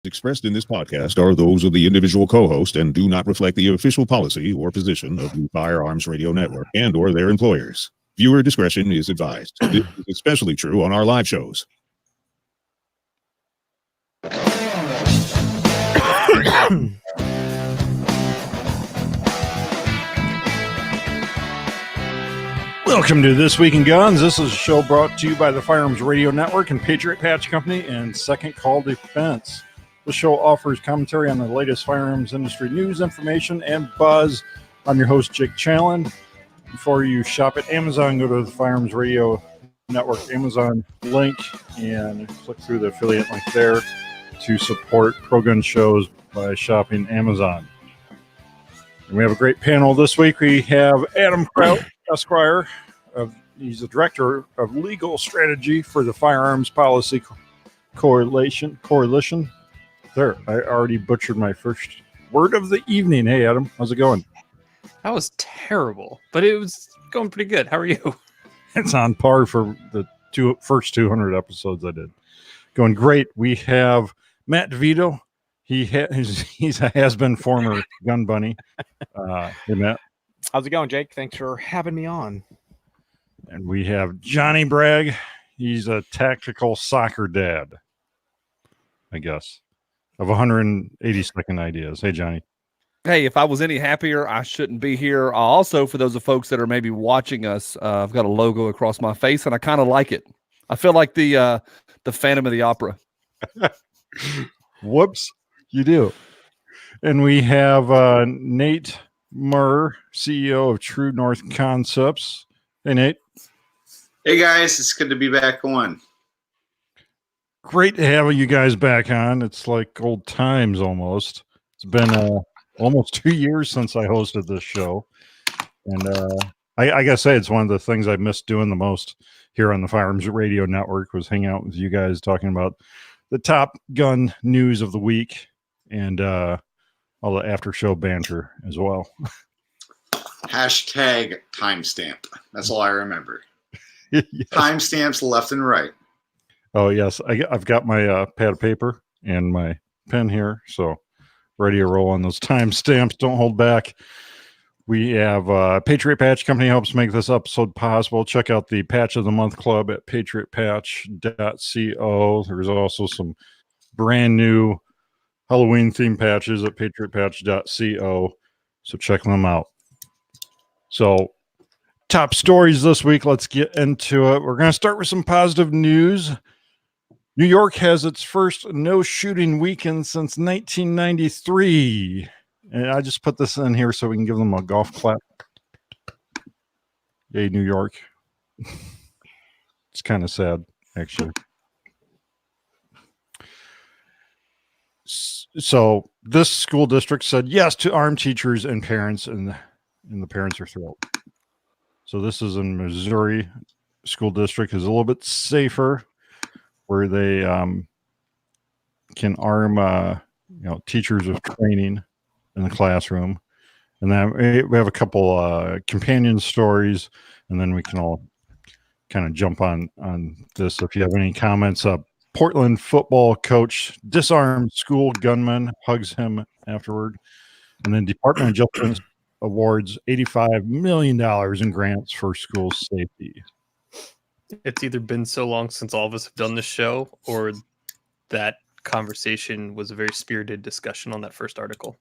expressed in this podcast are those of the individual co-host and do not reflect the official policy or position of the Firearms Radio Network and or their employers. Viewer discretion is advised. This is especially true on our live shows. Welcome to This Week in Guns. This is a show brought to you by the Firearms Radio Network and Patriot Patch Company and Second Call Defense. The show offers commentary on the latest firearms industry news, information, and buzz. I'm your host, Jake Challen. Before you shop at Amazon, go to the Firearms Radio Network Amazon link and click through the affiliate link there to support Pro Gun shows by shopping Amazon. And we have a great panel this week. We have Adam Kraut, Esquire. He's the director of legal strategy for the Firearms Policy Coalition. There, I already butchered my first word of the evening. Hey, Adam, how's it going? That was terrible, but it was going pretty good. How are you? It's on par for the first 200 episodes I did. Going great. We have Matt DeVito. He's a has-been former gun bunny. Hey, Matt. How's it going, Jake? Thanks for having me on. And we have Johnny Bragg. He's a tactical soccer dad, I guess, of 180-second ideas. Hey, Johnny. Hey, if I was any happier, I shouldn't be here. Also, for those of folks that are maybe watching us, I've got a logo across my face, and I kind of like it. I feel like the Phantom of the Opera. Whoops, you do. And we have Nate Murr, CEO of True North Concepts. Hey, Nate. Hey, guys. It's good to be back on. Great to have you guys back on. It's like old times almost. It's been almost 2 years since I hosted this show. And I got to say, it's one of the things I missed doing the most here on the Firearms Radio Network was hanging out with you guys talking about the top gun news of the week and all the after show banter as well. Hashtag timestamp. That's all I remember. Yes. Timestamps left and right. Oh, yes. I've got my pad of paper and my pen here. So ready to roll on those timestamps. Don't hold back. We have Patriot Patch Company helps make this episode possible. Check out the Patch of the Month Club at patriotpatch.co. There's also some brand new Halloween themed patches at patriotpatch.co. So check them out. So top stories this week. Let's get into it. We're going to start with some positive news. New York has its first no shooting weekend since 1993. And I just put this in here so we can give them a golf clap. Yay, New York. It's kind of sad, actually. So this school district said yes to arm teachers and parents, and the parents are thrilled. So this is in Missouri. School district is a little bit safer, where they can arm teachers with training in the classroom. And then we have a couple companion stories, and then we can all kind of jump on this. If you have any comments, Portland football coach disarmed school gunman, hugs him afterward. And then Department of Justice awards $85 million in grants for school safety. It's either been so long since all of us have done this show, or that conversation was a very spirited discussion on that first article,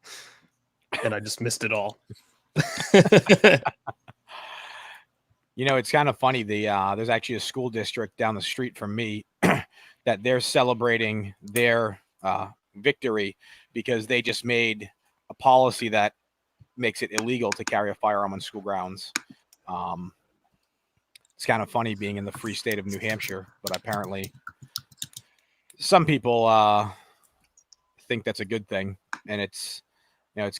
and I just missed it all. You know, it's kind of funny. There's actually a school district down the street from me that they're celebrating their victory because they just made a policy that makes it illegal to carry a firearm on school grounds. It's kind of funny being in the free state of New Hampshire, but apparently some people think that's a good thing. And it's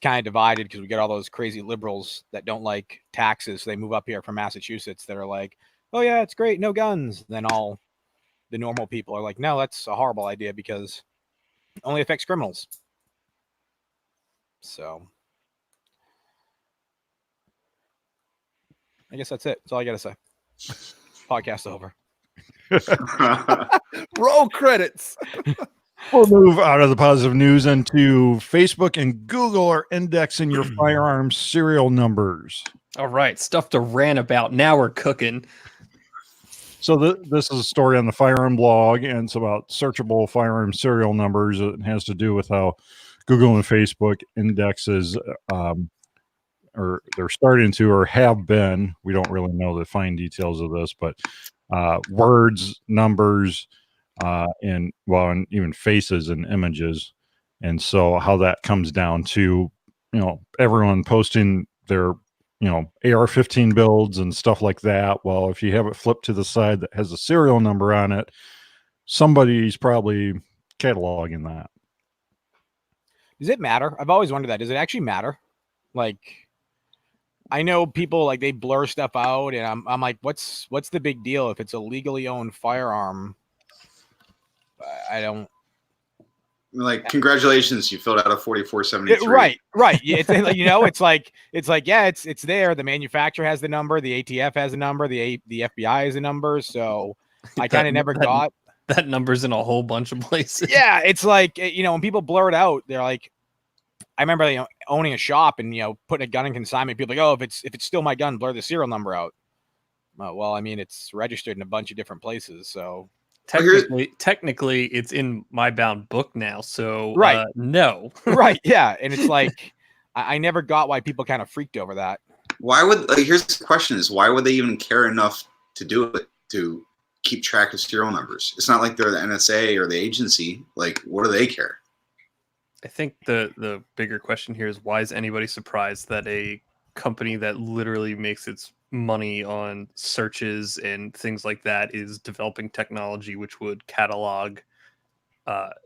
kind of divided because we get all those crazy liberals that don't like taxes. So they move up here from Massachusetts that are like, oh yeah, it's great, no guns. Then all the normal people are like, no, that's a horrible idea because it only affects criminals. So I guess that's it. That's all I got to say. Podcast over. Roll credits. We'll move out of the positive news into Facebook and Google are indexing your firearm serial numbers. All right, stuff to rant about. Now we're cooking. So this is a story on the firearm blog, and it's about searchable firearm serial numbers. It has to do with how Google and Facebook indexes, or they're starting to, or have been. We don't really know the fine details of this, but words, numbers, and even faces and images. And so how that comes down to, everyone posting their AR-15 builds and stuff like that. Well, if you have it flipped to the side that has a serial number on it, somebody's probably cataloging that. Does it matter? I've always wondered that. Does it actually matter? Like, I know people like they blur stuff out, and I'm like, what's the big deal if it's a legally owned firearm? I don't. Like, congratulations, you filled out a 4473. Right. Yeah, it's like, yeah, it's there. The manufacturer has the number, the ATF has a number, the FBI has a number. So I kind of never got that number's in a whole bunch of places. Yeah, it's like, when people blur it out, they're like, I remember owning a shop and putting a gun in consignment. People are like, oh, if it's still my gun, blur the serial number out. Well, I mean, it's registered in a bunch of different places, so. Technically, it's in my bound book now. So right, no, right, yeah, and it's like I never got why people kind of freaked over that. Why would here's the question: is why would they even care enough to do it to keep track of serial numbers? It's not like they're the NSA or the agency. Like, what do they care? I think the bigger question here is why is anybody surprised that a company that literally makes its money on searches and things like that is developing technology which would catalog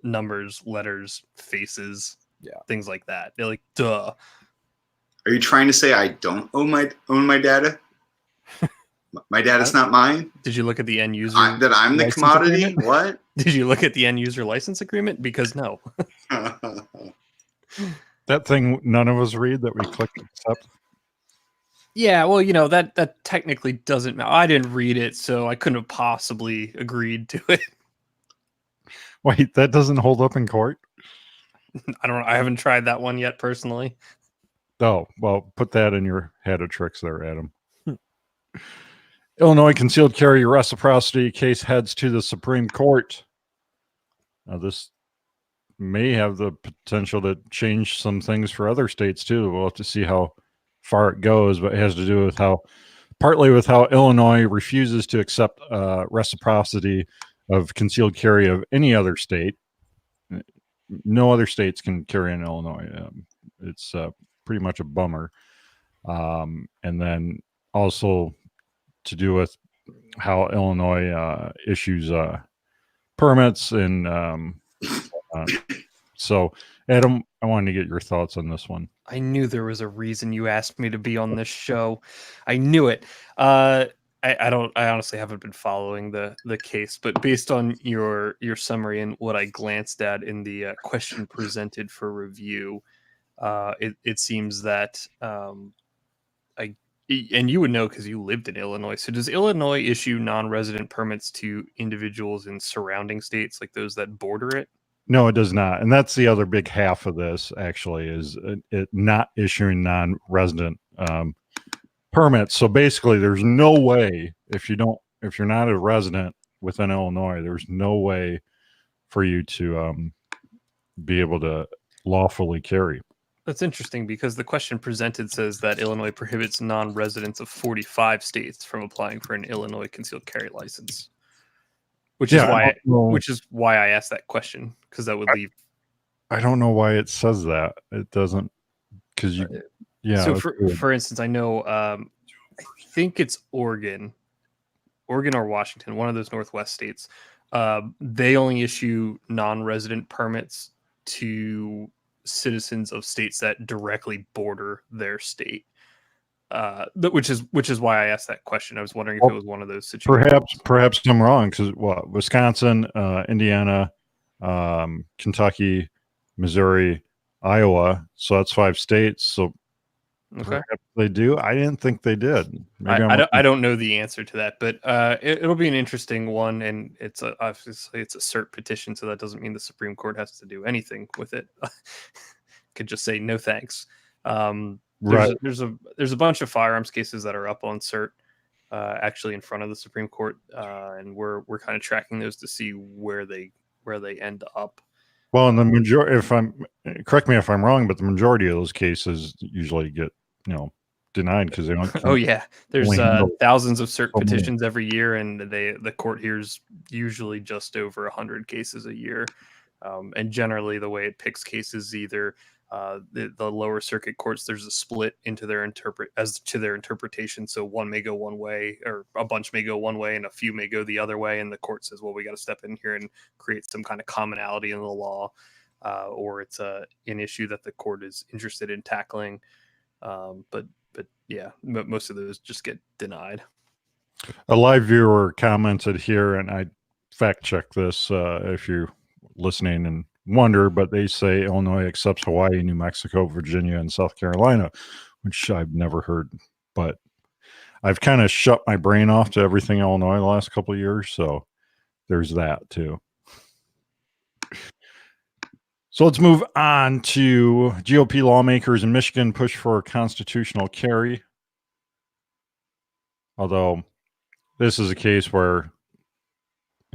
numbers, letters, faces, things like that. They're like, duh. Are you trying to say I don't own my data? My data's not mine? Did you look at the end user? That I'm the commodity? Agreement? What? Did you look at the end user license agreement? Because no. That thing none of us read that we click accept. Yeah, well, that technically doesn't matter. I didn't read it, so I couldn't have possibly agreed to it. Wait, that doesn't hold up in court? I don't know. I haven't tried that one yet, personally. Oh, well, put that in your hat of tricks there, Adam. Illinois concealed carry reciprocity case heads to the Supreme Court. Now, this may have the potential to change some things for other states, too. We'll have to see how far it goes, but it has to do with partly with how Illinois refuses to accept reciprocity of concealed carry of any other state. No other states can carry in Illinois. It's pretty much a bummer. And then also to do with how Illinois issues permits and so Adam, I wanted to get your thoughts on this one. I knew there was a reason you asked me to be on this show. I knew it. I honestly haven't been following the case, but based on your summary and what I glanced at in the question presented for review, it seems that and you would know because you lived in Illinois. So does Illinois issue non-resident permits to individuals in surrounding states, like those that border it? No, it does not. And that's the other big half of this, actually, is it not issuing non-resident permits. So basically, there's no way if you're not a resident within Illinois, there's no way for you to be able to lawfully carry. That's interesting because the question presented says that Illinois prohibits non-residents of 45 states from applying for an Illinois concealed carry license. Which is why I asked that question, because that would leave. I don't know why it says that. It doesn't, because So for instance, I know I think it's Oregon or Washington, one of those Northwest states. They only issue non-resident permits to citizens of states that directly border their state. Which is why I asked that question. I was wondering if it was one of those situations. Perhaps I'm wrong, because Wisconsin, Indiana, Kentucky, Missouri, Iowa. So that's 5 states. So Okay. Perhaps they do. I didn't think they did. Maybe I don't know the answer to that, but it'll be an interesting one, and obviously it's a cert petition, so that doesn't mean the Supreme Court has to do anything with it. Could just say no thanks. Right. There's a bunch of firearms cases that are up on cert, actually in front of the Supreme Court, and we're kind of tracking those to see where they end up. Well, in the majority, correct me if I'm wrong, but the majority of those cases usually get denied because they don't. Oh yeah, there's only handle thousands of cert so many. petitions every year, and the court hears usually just over 100 cases a year. And generally, the way it picks cases, either the lower circuit courts, there's a split into their interpretation. So one may go one way, or a bunch may go one way, and a few may go the other way. And the court says, "Well, we got to step in here and create some kind of commonality in the law," or it's an issue that the court is interested in tackling. But yeah, most of those just get denied. A live viewer commented here, and I fact check this if you're listening and wonder, but they say Illinois accepts Hawaii, New Mexico, Virginia, and South Carolina, which I've never heard. But I've kind of shut my brain off to everything Illinois the last couple of years, so there's that too. So let's move on to GOP lawmakers in Michigan push for a constitutional carry. Although this is a case where,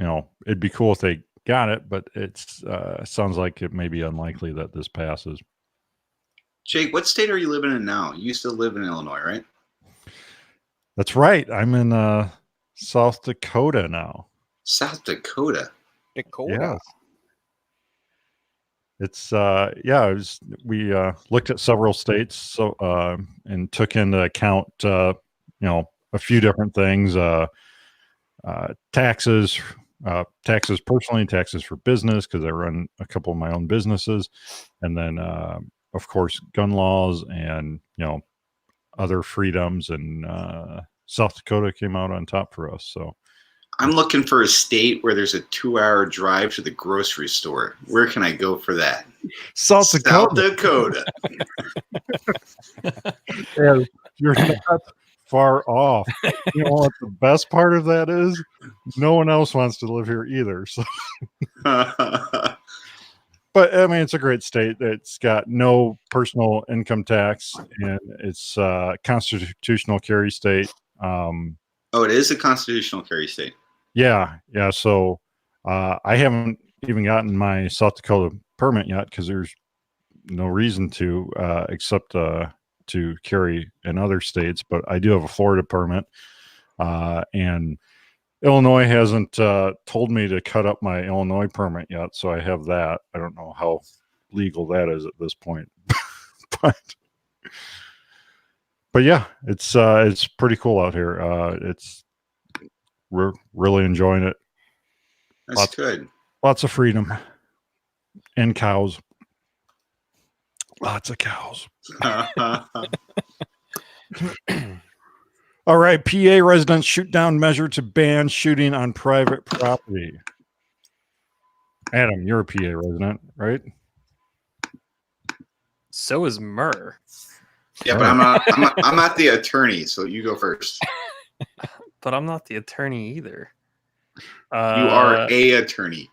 it'd be cool if they got it, but it's sounds like it may be unlikely that this passes. Jake, what state are you living in now? You used to live in Illinois, right? That's right. I'm in South Dakota now. South Dakota. Yeah. It's we looked at several states, and took into account a few different things, taxes personally, taxes for business, because I run a couple of my own businesses, and then of course gun laws and other freedoms, and South Dakota came out on top for us. So I'm looking for a state where there's a 2-hour drive to the grocery store. Where can I go for that? South Dakota. Yeah, you're not far off. You know what the best part of that is? No one else wants to live here either. So, but I mean, it's a great state. It's got no personal income tax, and it's a constitutional carry state. Oh, it is a constitutional carry state. Yeah. So I haven't even gotten my South Dakota permit yet because there's no reason to, except to carry in other states. But I do have a Florida permit, and Illinois hasn't told me to cut up my Illinois permit yet, so I have that. I don't know how legal that is at this point, but yeah, it's pretty cool out here. We're really enjoying it. That's good. Lots of freedom and cows. Lots of cows. All right. PA residents shoot down measure to ban shooting on private property. Adam, you're a PA resident, right? So is Murr. Yeah, but I'm not the attorney, so you go first. But I'm not the attorney either. You are a attorney.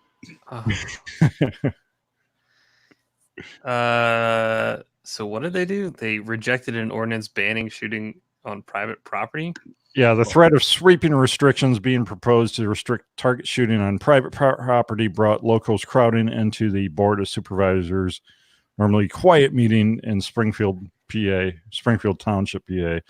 So what did they do? They rejected an ordinance banning shooting on private property. Yeah, the threat of sweeping restrictions being proposed to restrict target shooting on private property brought locals crowding into the Board of Supervisors' normally quiet meeting in Springfield Township, PA.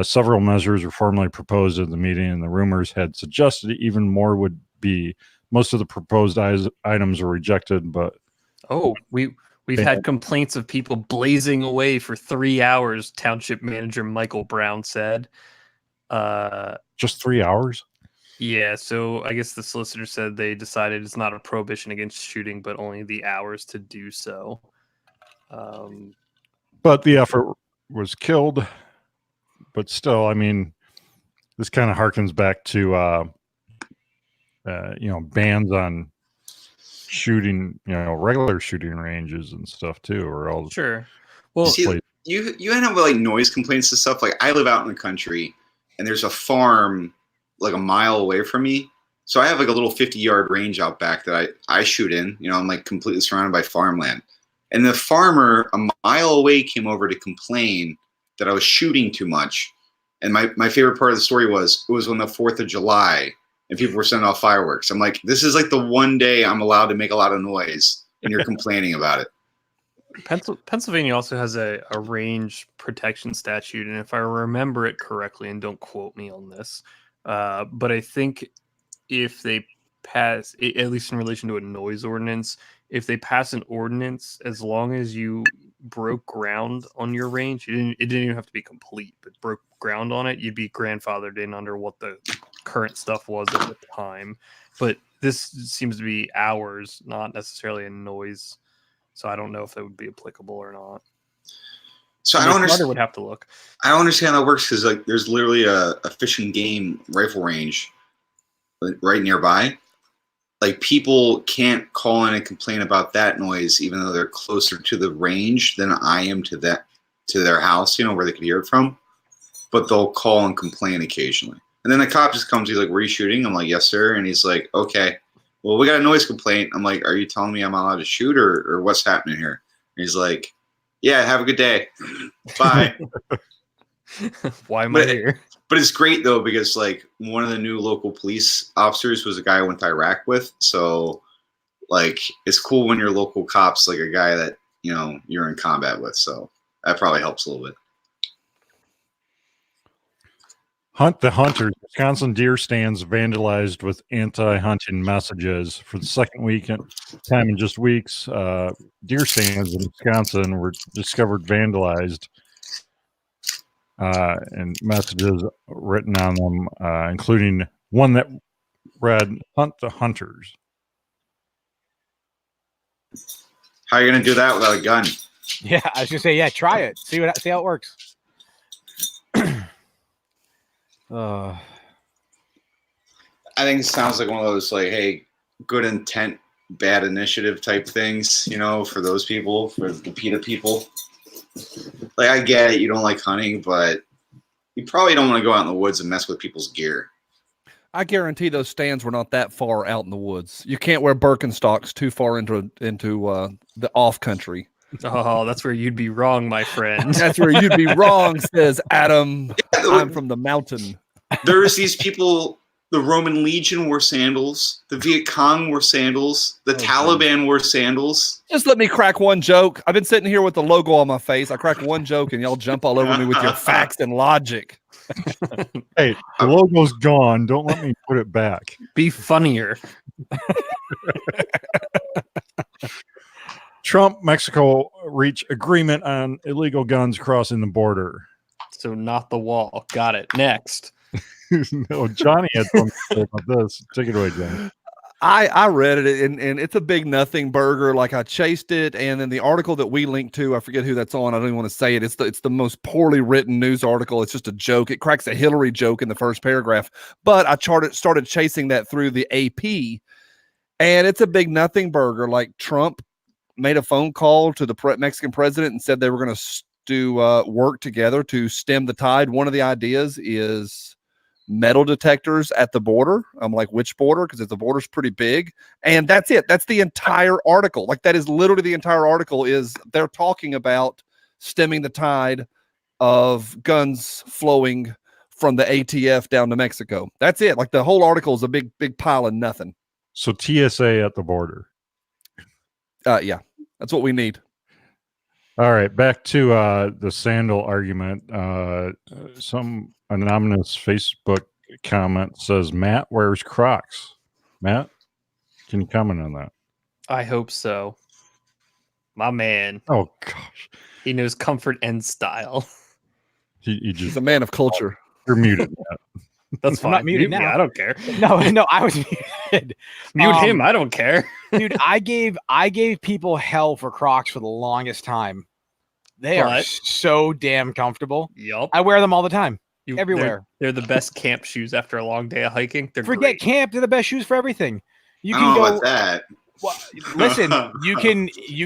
Several measures were formally proposed at the meeting, and the rumors had suggested even more would be. Most of the proposed items were rejected, but we've had complaints of people blazing away for 3 hours. Township Manager Michael Brown said. Just 3 hours? Yeah, so I guess the solicitor said they decided it's not a prohibition against shooting, but only the hours to do so. But the effort was killed. But still, I mean, this kind of harkens back to, bans on shooting, regular shooting ranges and stuff too, or all. Sure. Well, you end up with like noise complaints and stuff. Like I live out in the country, and there's a farm like a mile away from me. So I have like a little 50-yard range out back that I shoot in. You know, I'm like completely surrounded by farmland. And the farmer a mile away came over to complain that I was shooting too much. And my favorite part of the story was it was on the 4th of July and people were sending off fireworks. I'm like, this is like the one day I'm allowed to make a lot of noise and you're complaining about it. Pennsylvania also has a range protection statute. And if I remember it correctly, and don't quote me on this, but I think if they pass, at least in relation to a noise ordinance, if they pass an ordinance, as long as you broke ground on your range, it didn't even have to be complete, but broke ground on it, you'd be grandfathered in under what the current stuff was at the time. But this seems to be hours, not necessarily a noise. So I don't know if that would be applicable or not. So I don't understand. Would have to look. I don't understand how that works because like there's literally a fish and game rifle range right nearby. Like people can't call in and complain about that noise, even though they're closer to the range than I am to their house, you know, where they could hear it from. But they'll call and complain occasionally. And then the cop just comes, he's like, "Were you shooting?" I'm like, "Yes, sir." And he's like, "Okay, well, we got a noise complaint." I'm like, "Are you telling me I'm not allowed to shoot or what's happening here?" And he's like, "Yeah, have a good day. Bye." Why am I here? But it's great though because like one of the new local police officers was a guy I went to Iraq with, so like it's cool when your local cop's like a guy that you know you're in combat with, so that probably helps a little bit. Hunt the Hunters. Wisconsin deer stands vandalized with anti-hunting messages for the second week time in just weeks. Deer stands in Wisconsin were discovered vandalized. And messages written on them, including one that read "Hunt the Hunters." How are you gonna do that without a gun? Yeah, I was gonna say, yeah, try it. See how it works. I think it sounds like one of those like, hey, good intent, bad initiative type things, you know, for those people, for the PETA people. Like, I get it, you don't like hunting, but you probably don't want to go out in the woods and mess with people's gear. I guarantee those stands were not that far out in the woods. You can't wear Birkenstocks too far into the off country. Oh, that's where you'd be wrong, my friend. That's where you'd be wrong, says Adam. I'm from the mountain. There's these people, the Roman Legion wore sandals, the Viet Cong wore sandals, the Taliban wore sandals. Just let me crack one joke. I've been sitting here with the logo on my face. I crack one joke and y'all jump all over me with your facts and logic. Hey, the logo's gone. Don't let me put it back. Be funnier. Trump, Mexico reach agreement on illegal guns crossing the border. So not the wall. Got it. Next. No, Johnny had something to say about this. Take it away, Johnny. I read it and it's a big nothing burger. Like I chased it, and then the article that we linked to, I forget who that's on. I don't even want to say it. It's the most poorly written news article. It's just a joke. It cracks a Hillary joke in the first paragraph. But I started chasing that through the AP, and it's a big nothing burger. Like Trump made a phone call to the Mexican president and said they were going to do work together to stem the tide. One of the ideas is metal detectors at the border. I'm like, which border? Because the border's pretty big. And that's it. That's the entire article. Like that is literally the entire article is they're talking about stemming the tide of guns flowing from the ATF down to Mexico. That's it. Like the whole article is a big pile of nothing. So TSA at the border. Yeah, that's what we need. All right, back to the sandal argument. Some anonymous Facebook comment says Matt wears Crocs. Matt, can you comment on that? I hope so. My man. Oh gosh, he knows comfort and style. He's a man of culture. You're muted, Matt. That's fine. I'm not muted Mute me, now. I don't care. No, I was muted. Mute him. I don't care. Dude, I gave people hell for Crocs for the longest time. They are so damn comfortable. Yup. I wear them all the time. Everywhere. They're the best camp shoes after a long day of hiking. They're Forget great. camp. They're the best shoes for everything. You I can don't know go. about that. Well, listen, you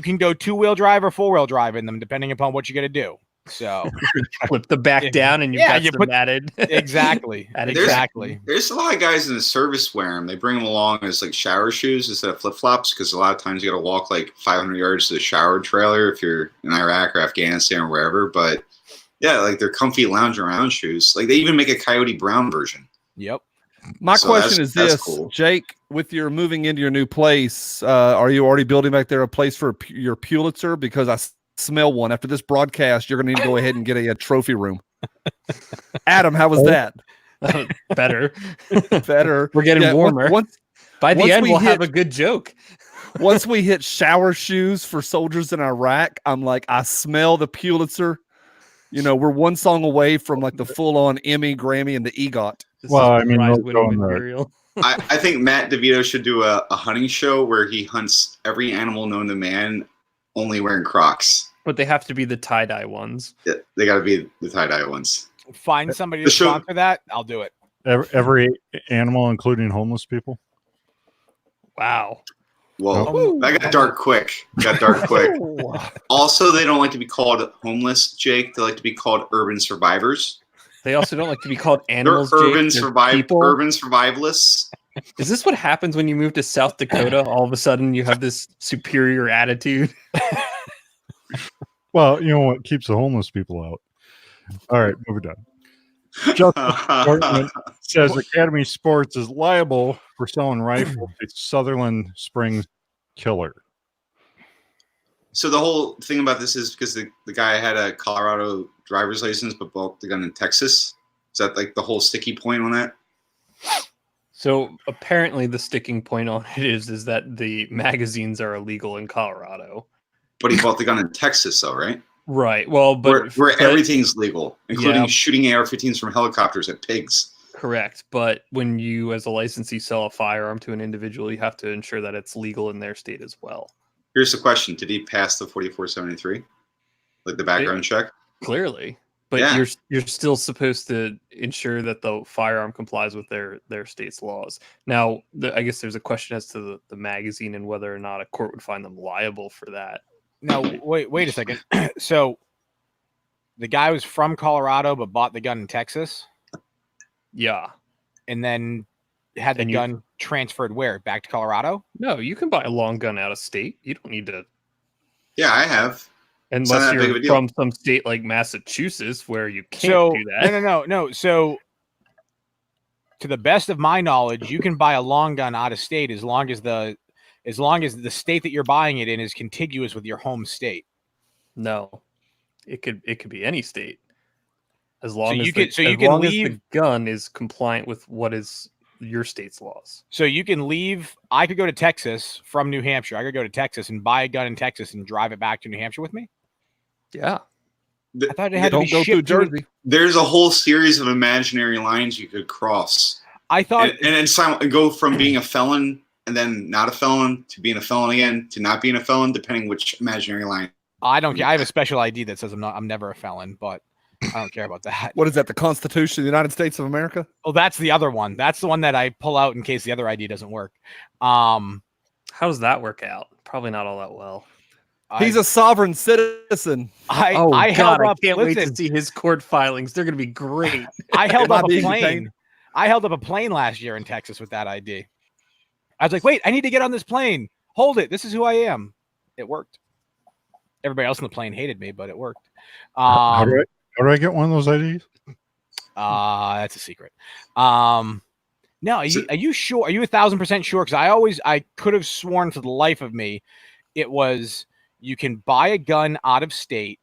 can go 2-wheel drive or 4-wheel drive in them, depending upon what you're gonna do. So Flip the back Yeah. down and you've Yeah, got you some put- added. exactly, Added exactly. There's a lot of guys in the service wear them. They bring them along as like shower shoes instead of flip flops because a lot of times you got to walk like 500 yards to the shower trailer if you're in Iraq or Afghanistan or wherever. But yeah, like they're comfy lounge around shoes. Like they even make a Coyote Brown version. Yep. My So question is that's this, cool. Jake, with your moving into your new place, are you already building back there a place for your Pulitzer? Because I smell one. After this broadcast, you're going to need to go ahead and get a trophy room. Adam, how was that? Better. Better. We're getting Yeah, warmer. Once By the once end, we we'll have hit- a good joke. once we hit shower shoes for soldiers in Iraq, I'm like, I smell the Pulitzer. You know, we're one song away from like the full-on Emmy, Grammy, and the EGOT. This Well, is I mean, prize they'll winning go in the- material. I think Matt DeVito should do a hunting show where he hunts every animal known to man, only wearing Crocs. But they have to be the tie-dye ones. Yeah, they got to be the tie-dye ones. Find somebody The to show- sponsor that. I'll do it. Every animal, including homeless people. Wow. Whoa, that got dark quick. Also, they don't like to be called homeless, Jake. They like to be called urban survivors. They also don't like to be called They're animals. urban Jake. They're people. urban survivalists. Is this what happens when you move to South Dakota? All of a sudden, you have this superior attitude. Well, you know what keeps the homeless people out. All right, moving on. Justice Department says Academy Sports is liable for selling rifles to Sutherland Springs killer. So the whole thing about this is because the guy had a Colorado driver's license but bought the gun in Texas. Is that like the whole sticky point on that? So apparently, the sticking point on it is that the magazines are illegal in Colorado. But he bought the gun in Texas, though, right? Right. Well, but Where but- everything's legal, including Yeah. shooting AR-15s from helicopters at pigs. correct. But when you, as a licensee, sell a firearm to an individual, you have to ensure that it's legal in their state as well. Here's the question: did he pass the 4473, like the background check? Clearly, but Yeah. you're still supposed to ensure that the firearm complies with their state's laws. Now, I guess there's a question as to the magazine and whether or not a court would find them liable for that. Now, wait a second. So, the guy was from Colorado but bought the gun in Texas, Yeah. and then had the And you- gun transferred where? Back to Colorado? No, you can buy a long gun out of state. You don't need to, Yeah, I have. not unless that big of a you're deal. from some state like Massachusetts where you can't So do that. no. So, to the best of my knowledge, you can buy a long gun out of state as long as the state that you're buying it in is contiguous with your home state. No, it could be any state, as long you as can- the, so you as can long as leave- the gun is compliant with what is your state's laws. So you can leave. I could go to Texas from New Hampshire. I could go to Texas and buy a gun in Texas and drive it back to New Hampshire with me. Yeah, I thought it had to be Don't go through shipped to. Jersey. There's a whole series of imaginary lines you could cross, I thought and go from being a felon and then not a felon to being a felon again to not being a felon, depending which imaginary line. I don't care. I have a special ID that says I'm never a felon, but I don't care about that. What is that? The Constitution of the United States of America? Oh, that's the other one. That's the one that I pull out in case the other ID doesn't work. how does that work out? Probably not all that well. He's a sovereign citizen. I Oh I held God, I up. can't wait Listen, to see his court filings. They're going to be great. I held Am I up a being plane. detained? I held up a plane last year in Texas with that ID. I was like, wait, I need to get on this plane. Hold it. This is who I am. It worked. Everybody else on the plane hated me, but it worked. How do I get one of those IDs? That's a secret. No, are you sure? Are you 1,000% sure? Because I could have sworn for the life of me, it was you can buy a gun out of state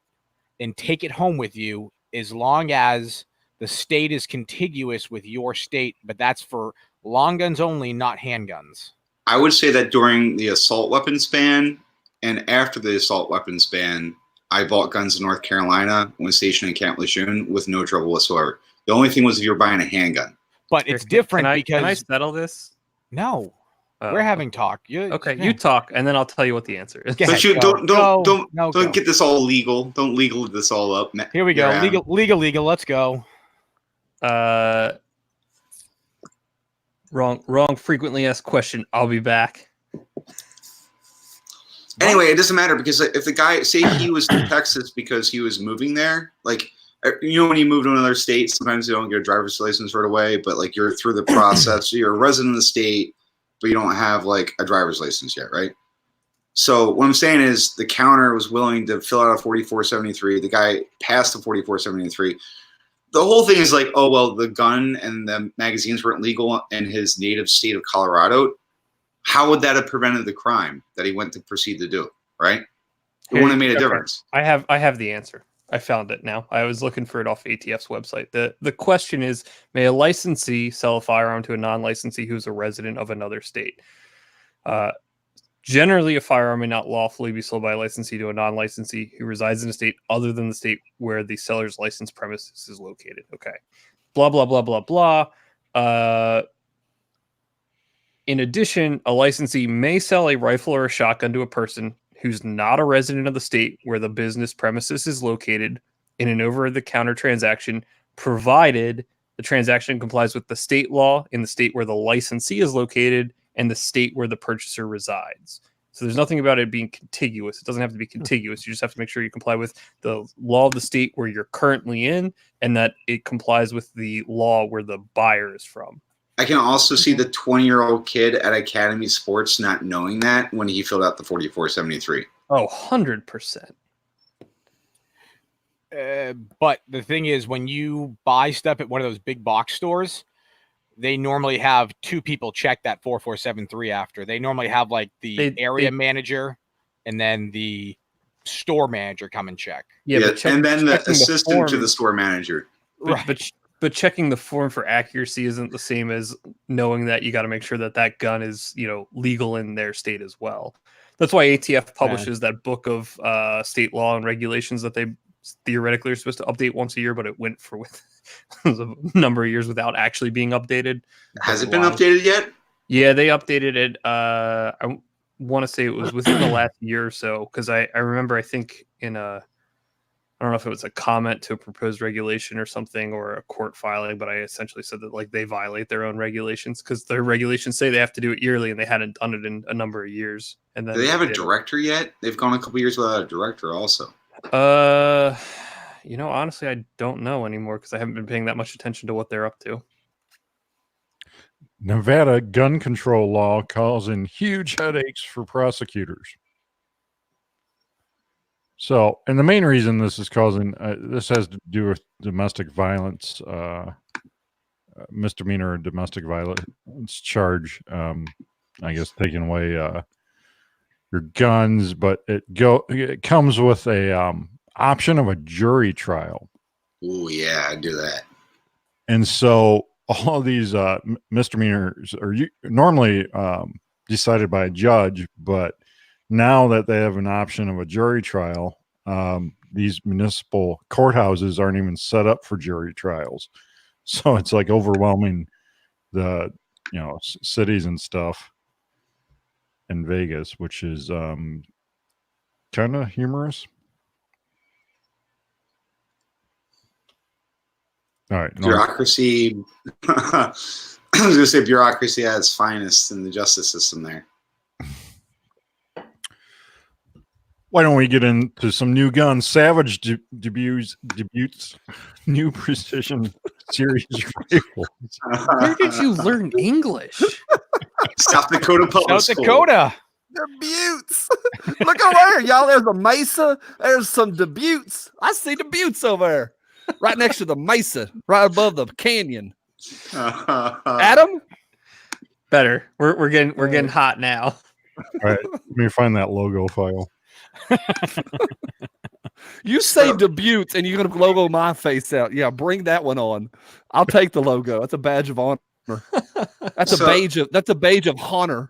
and take it home with you as long as the state is contiguous with your state, but that's for long guns only, not handguns. I would say that during the assault weapons ban and after the assault weapons ban, I bought guns in North Carolina when stationed in Camp Lejeune with no trouble whatsoever. The only thing was if you were buying a handgun. But it's different Can I because settle this? no, Oh, we're having talk. Okay, yeah. you talk, and then I'll tell you what the answer is. Go But ahead, you go, don't go. get this all legal. Don't legal this all up. Here we go. You're out. Legal. Let's go. Wrong frequently asked question. I'll be back. Anyway, it doesn't matter because if the guy, say he was in Texas because he was moving there, like, you know, when you move to another state, sometimes you don't get a driver's license right away, but like you're through the process, so you're a resident of the state, but you don't have like a driver's license yet, right? So what I'm saying is the counter was willing to fill out a 4473. The guy passed the 4473. The whole thing is like, oh, well, the gun and the magazines weren't legal in his native state of Colorado. How would that have prevented the crime that he went to proceed to do, right? It wouldn't have made a difference. I have the answer. I found it now. I was looking for it off ATF's website. The question is, may a licensee sell a firearm to a non-licensee who's a resident of another state? Generally, a firearm may not lawfully be sold by a licensee to a non-licensee who resides in a state other than the state where the seller's license premises is located. Okay. Blah, blah, blah, blah, blah. In addition, a licensee may sell a rifle or a shotgun to a person who's not a resident of the state where the business premises is located in an over-the-counter transaction, provided the transaction complies with the state law in the state where the licensee is located and the state where the purchaser resides. So there's nothing about it being contiguous. It doesn't have to be contiguous. You just have to make sure you comply with the law of the state where you're currently in and that it complies with the law where the buyer is from. I can also see the 20-year-old kid at Academy Sports not knowing that when he filled out the 4473. Oh, 100%. But the thing is, when you buy stuff at one of those big box stores, they normally have two people check that 4473 after. They normally have like the area manager and then the store manager come and check. Yeah, and then the assistant to the store manager. But checking the form for accuracy isn't the same as knowing that you got to make sure that that gun is, you know, legal in their state as well. That's why ATF publishes that book of state law and regulations that they theoretically are supposed to update once a year, but it went for a number of years without actually being updated. Has it been updated yet? Yeah, they updated it. I want to say it was within the last year or so, because I remember, I think in I don't know if it was a comment to a proposed regulation or something or a court filing, but I essentially said that like they violate their own regulations because their regulations say they have to do it yearly and they hadn't done it in a number of years. And then do they have a director yet? They've gone a couple years without a director also. You know, honestly, I don't know anymore because I haven't been paying that much attention to what they're up to. Nevada gun control law causing huge headaches for prosecutors. So, and the main reason this is causing, this has to do with domestic violence, misdemeanor domestic violence charge. I guess taking away your guns, but it comes with a option of a jury trial. Oh yeah, I do that. And so all these misdemeanors are normally decided by a judge, but now that they have an option of a jury trial, these municipal courthouses aren't even set up for jury trials. So it's like overwhelming the, you know, cities and stuff in Vegas, which is kind of humorous. All right. Bureaucracy. I was going to say bureaucracy at its finest in the justice system there. Why don't we get into some new guns? Savage debuts new precision series rifles. Where did you learn English? South Dakota Public South Dakota. They're buttes. Look over there, y'all. There's a mesa. There's some Dubuques. I see Dubuques over there. Right next to the mesa, right above the canyon. Adam? Better. We're getting hot now. All right, let me find that logo file. You say Dubuques and you're gonna logo my face out. Yeah, bring that one on. I'll take the logo. That's a badge of honor. That's a badge of honor.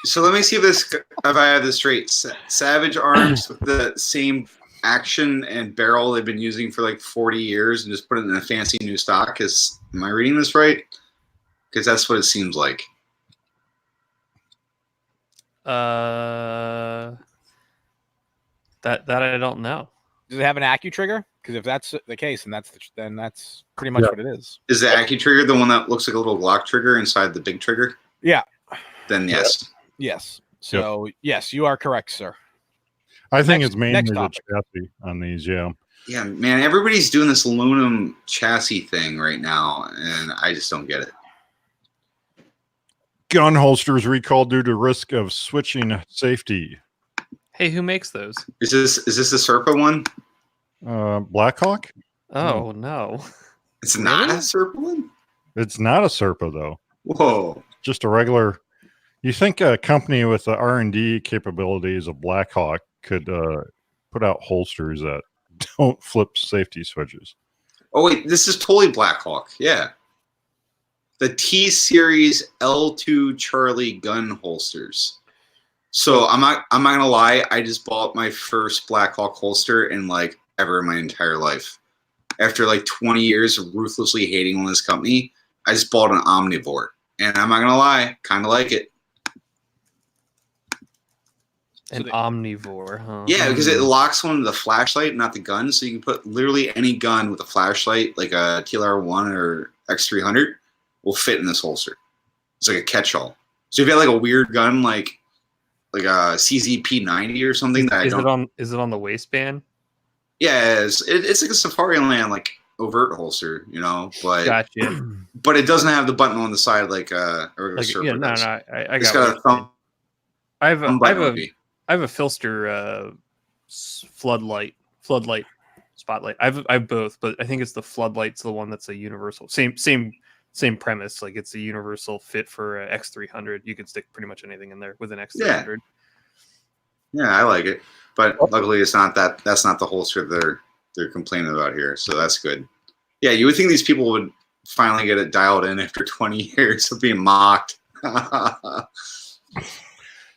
So let me see if I have this straight. Savage arms with the same action and barrel they've been using for like 40 years and just put it in a fancy new stock. Am I reading this right? Because that's what it seems like. That I don't know. Does it have an AccuTrigger? Because if that's the case, then that's pretty much what it is. Is the AccuTrigger the one that looks like a little Glock trigger inside the big trigger? Yeah. Then yes. Yes. So yes, you are correct, sir. I think Next- it's mainly next the topic. chassis on these. Yeah. Yeah, man, everybody's doing this aluminum chassis thing right now, and I just don't get it. Gun holsters recalled due to risk of switching safety. Hey, who makes those? Is this the Serpa one? Blackhawk? Oh no. It's not a Really? Serpa one? It's not a Serpa though. Whoa. Just a regular. You think a company with the R&D capabilities of Blackhawk could put out holsters that don't flip safety switches? Oh wait, this is totally Blackhawk. Yeah. The T Series L2 Charlie gun holsters. So I'm not gonna lie, I just bought my first Blackhawk holster in like ever in my entire life. After like 20 years of ruthlessly hating on this company, I just bought an Omnivore. And I'm not gonna lie, kinda like it. An they- omnivore, huh? Yeah, because it locks onto the flashlight, not the gun. So you can put literally any gun with a flashlight, like a TLR1 or X300, will fit in this holster. It's like a catch-all. So if you have like a weird gun, like a CZP90 or something that I Is don't. it on the waistband? Yeah, it's like a Safari Land like overt holster, you know, but Gotcha. but it doesn't have the button on the side like a regular Like, Serpa yeah, no, does. no, I It's got. got a thumb I have button. I have a Filster floodlight spotlight. I have both, but I think it's the floodlight's the one that's a universal. Same premise. Like it's a universal fit for a X300. You can stick pretty much anything in there with an X300. Yeah, I like it, but luckily it's not that. That's not the holster they're complaining about here, so that's good. Yeah, you would think these people would finally get it dialed in after 20 years of being mocked.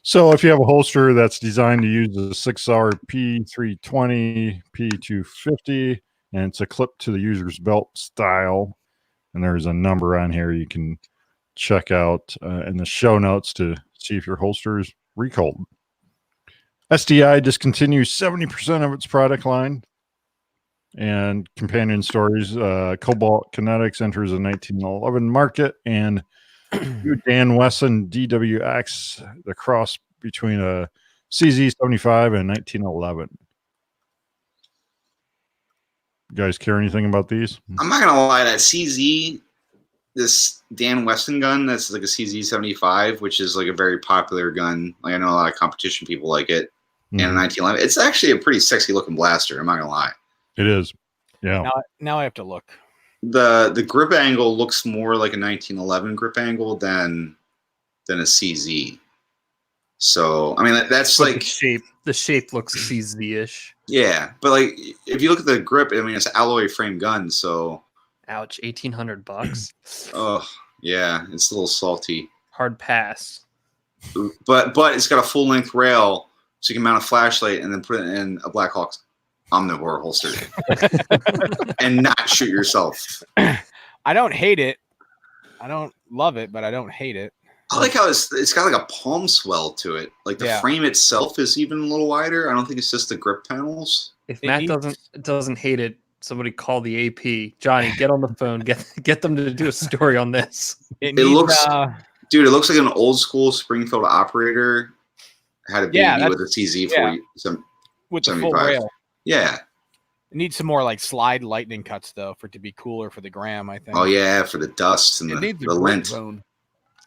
So if you have a holster that's designed to use a 6R P320, P250, and it's a clip to the user's belt style, and there's a number on here you can check out in the show notes to see if your holster is recalled. SDI discontinues 70% of its product line. And companion stories, Cobalt Kinetics enters the 1911 market, and Dan Wesson DWX, the cross between a CZ75 and 1911. You guys care anything about these? I'm not gonna lie, that CZ, this Dan Weston gun, that's like a CZ75, which is like a very popular gun. Like I know a lot of competition people like it. And Mhm. 1911, it's actually a pretty sexy looking blaster. I'm not gonna lie. It is. Yeah. Now I have to look. The grip angle looks more like a 1911 grip angle than a CZ. So I mean that's But like the shape looks CZ-ish. yeah, but like if you look at the grip, I mean it's an alloy frame gun, so Ouch, $1,800. oh yeah, it's a little salty. Hard pass. But it's got a full length rail, so you can mount a flashlight and then put it in a Blackhawk Omnivore holster and not shoot yourself. I don't hate it. I don't love it, but I don't hate it. I like how it's got like a palm swell to it. Like the Yeah. frame itself is even a little wider. I don't think it's just the grip panels. If It Matt needs- doesn't hate it, somebody call the AP. Johnny, get on the phone. Get them to do a story on this. It It needs, looks- Dude, it looks like an old school Springfield operator had a baby Yeah, with a CZ yeah. 40. with the full 75. rail. Yeah. It needs some more like slide lightning cuts though for it to be cooler for the gram. I think. Oh yeah, for the dust and It needs the a grip lint. zone.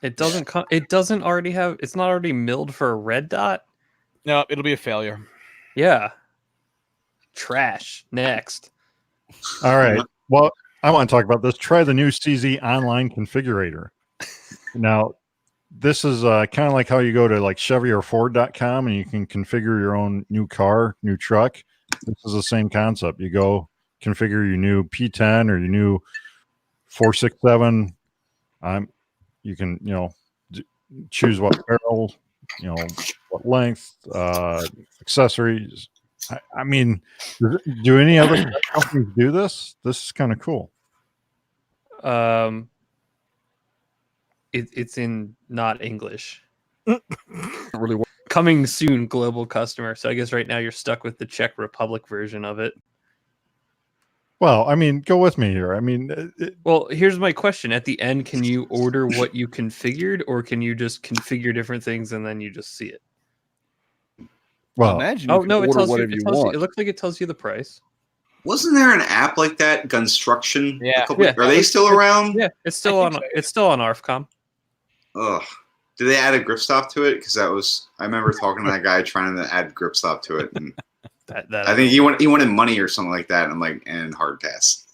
It doesn't come. It doesn't already have. It's not already milled for a red dot. No, it'll be a failure. Yeah. Trash. Next. All right. Well, I want to talk about this. Try the new CZ online configurator. Now, this is kind of like how you go to like Chevy or Ford.com and you can configure your own new car, new truck. This is the same concept. You go configure your new P10 or your new 467. You can, choose what barrel, what length, accessories. I mean, do any other companies do this? This is kind of cool. It's in not English. Really work. Coming soon, global customer. So I guess right now you're stuck with the Czech Republic version of it. Well, I mean, go with me here. I mean, Well, here's my question. At the end, can you order what you configured, or can you just configure different things and then you just see it? Well, imagine you Oh can no, it order tells you. whatever It you tells you. want. It looks like it tells you the price. Wasn't there an app like that, Gunstruction? Yeah. Are they still around? Yeah, it's still on. It's still on ARFCOM. Ugh. Did they add a grip stop to it? Because I remember talking to that guy trying to add grip stop to it, and That I think he wanted money or something like that. And I'm like, and hard pass.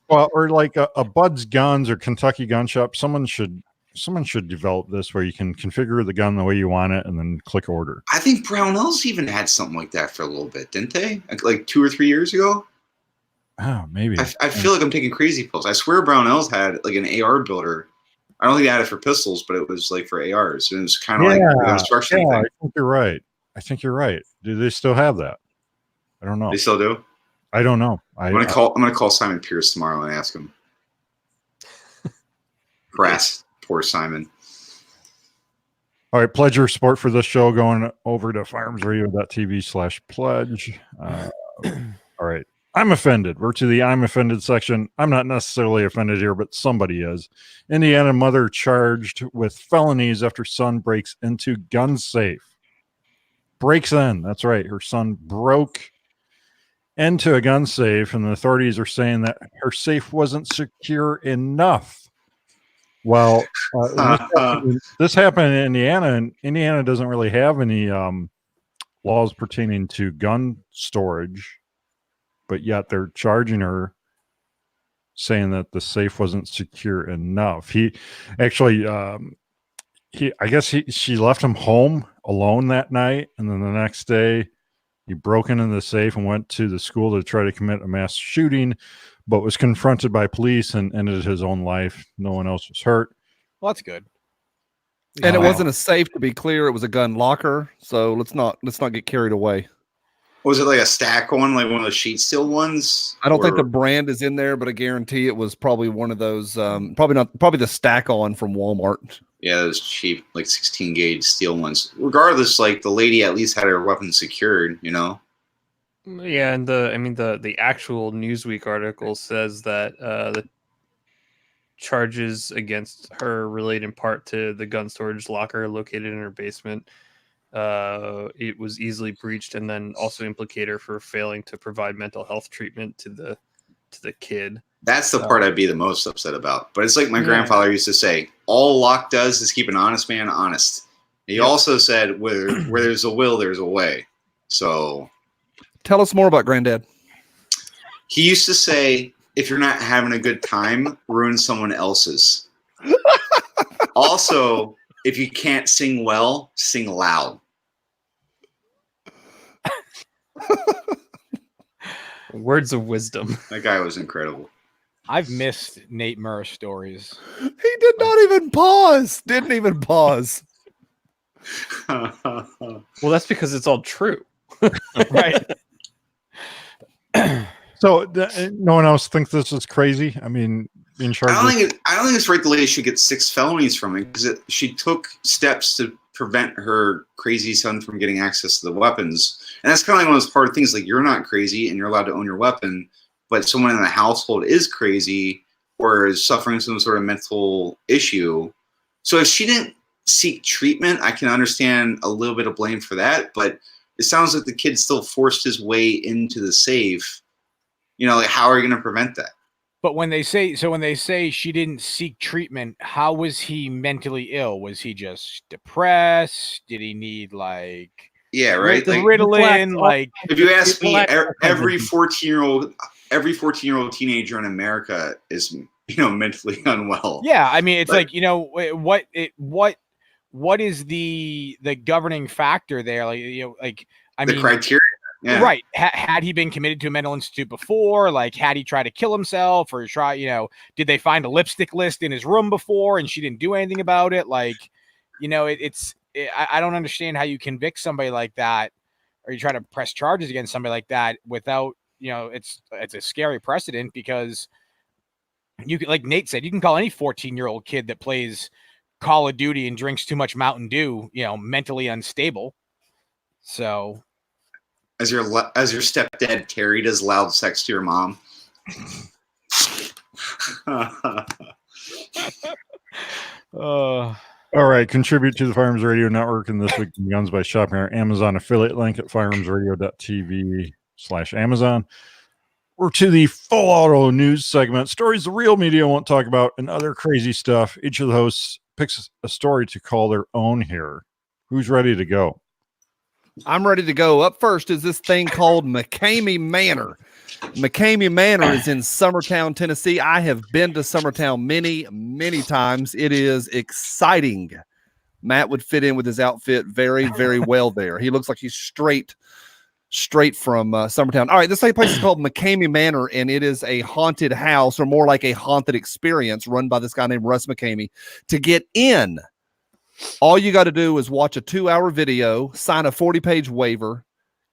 well, or like a Bud's Guns or Kentucky Gun Shop. Someone should develop this where you can configure the gun the way you want it and then click order. I think Brownells even had something like that for a little bit, didn't they? Like 2 or 3 years ago. Oh, maybe. I feel like I'm taking crazy pills. I swear Brownells had like an AR builder. I don't think they had it for pistols, but it was like for ARs. And it was kind of like the construction I thing. think you're right. Do they still have that? I don't know. They still do. I don't know. I'm gonna call Simon Pierce tomorrow and ask him. Harass poor Simon. All right, pledge your support for this show going over to firearmsradio.tv/pledge. All right. I'm offended. We're to the I'm offended section. I'm not necessarily offended here, but somebody is. Indiana mother charged with felonies after son breaks into gun safe. Breaks in. That's right. Her son broke into a gun safe, and the authorities are saying that her safe wasn't secure enough. Well, this happened in Indiana, and Indiana doesn't really have any laws pertaining to gun storage, but yet they're charging her, saying that the safe wasn't secure enough. He actually, she left him home alone that night, and then the next day he broke into the safe and went to the school to try to commit a mass shooting, but was confronted by police and ended his own life. No one else was hurt. Well, that's good. And it wasn't a safe, to be clear. It was a gun locker. So let's not get carried away. Was it like a stack one, like one of those sheet steel ones? I don't think the brand is in there, but I guarantee it was probably one of those. Probably the stack on from Walmart. Yeah, those cheap, like 16 gauge steel ones. Regardless, like the lady at least had her weapon secured, you know? Yeah, and the actual Newsweek article says that the charges against her relate in part to the gun storage locker located in her basement. It was easily breached, and then also implicate her for failing to provide mental health treatment to the kid. That's the part I'd be the most upset about. But it's like my grandfather used to say, all a lock does is keep an honest man honest. He also said, where there's a will, there's a way. So tell us more about Granddad. He used to say, if you're not having a good time, ruin someone else's. Also, if you can't sing well, sing loud. Words of wisdom. That guy was incredible. I've missed Nate Murr stories. He did not even pause. Didn't even pause. Well, that's because it's all true. Right. So no one else thinks this is crazy. I mean, being charged. I don't think it's right. The lady should get 6 felonies from it because she took steps to prevent her crazy son from getting access to the weapons. And that's kind of like one of those hard things. Like, you're not crazy and you're allowed to own your weapon, but someone in the household is crazy or is suffering some sort of mental issue. So if she didn't seek treatment, I can understand a little bit of blame for that. But it sounds like the kid still forced his way into the safe. You know, like, how are you going to prevent that? But when they say she didn't seek treatment, how was he mentally ill? Was he just depressed? Did he need like right? the Like, Ritalin? Like, if you ask me, every 14-year-old teenager in America is, mentally unwell. Yeah, I mean, it's like what is the governing factor there? Like, The criteria. Yeah. Right. Had he been committed to a mental institute before? Like, had he tried to kill himself or did they find a lipstick list in his room before and she didn't do anything about it? Like, I don't understand how you convict somebody like that, or you try to press charges against somebody like that without, it's a scary precedent because you can, like Nate said, you can call any 14-year-old kid that plays Call of Duty and drinks too much Mountain Dew, mentally unstable. So, as your stepdad Terry does loud sex to your mom. All right, contribute to the Firearms Radio Network and This Week in Guns by shopping our Amazon affiliate link at firearmsradio.tv/Amazon. We're to the full auto news segment, stories the real media won't talk about, and other crazy stuff. Each of the hosts picks a story to call their own here. Who's ready to go? I'm ready to go. Up first is this thing called McCamey Manor. McCamey Manor is in Summertown, Tennessee. I have been to Summertown many, many times. It is exciting. Matt would fit in with his outfit very, very well there. He looks like he's straight from Summertown. All right, this place is called McCamey Manor, and it is a haunted house, or more like a haunted experience run by this guy named Russ McCamey. To get in, all you got to do is watch a 2-hour video, sign a 40-page waiver,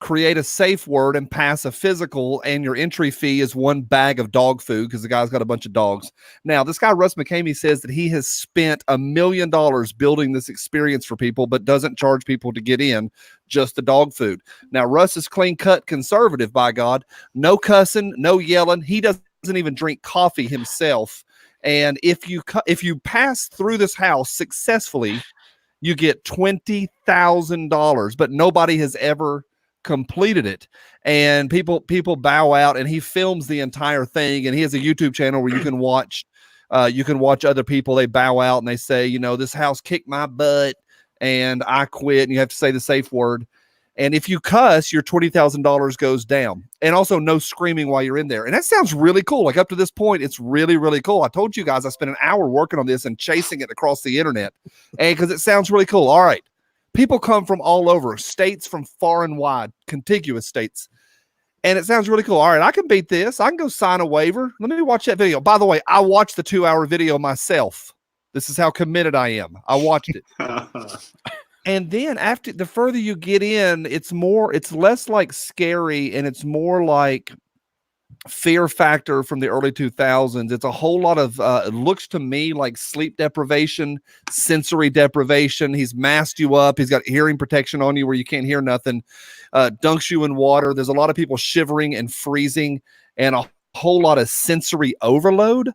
create a safe word, and pass a physical, and your entry fee is 1 bag of dog food because the guy's got a bunch of dogs. Now, this guy, Russ McCamey, says that he has spent $1 million building this experience for people, but doesn't charge people to get in, just the dog food. Now, Russ is clean-cut conservative, by God. No cussing, no yelling. He doesn't even drink coffee himself. And if you pass through this house successfully, you get $20,000, but nobody has ever completed it. And people bow out, and he films the entire thing. And he has a YouTube channel where you can watch other people. They bow out and they say, you know, this house kicked my butt and I quit. And you have to say the safe word. And if you cuss, your $20,000 goes down. And also no screaming while you're in there. And that sounds really cool. Like up to this point, it's really, really cool. I told you guys I spent an hour working on this and chasing it across the internet. And because it sounds really cool. All right. People come from all over, states from far and wide, contiguous states. And it sounds really cool. All right, I can beat this. I can go sign a waiver. Let me watch that video. By the way, I watched the 2-hour video myself. This is how committed I am. I watched it. And then after the further you get in, it's less like scary, and it's more like Fear Factor from the early 2000s. It's a whole lot of it looks to me like sleep deprivation, sensory deprivation. He's masked you up. He's got hearing protection on you where you can't hear nothing. Dunks you in water. There's a lot of people shivering and freezing, and a whole lot of sensory overload.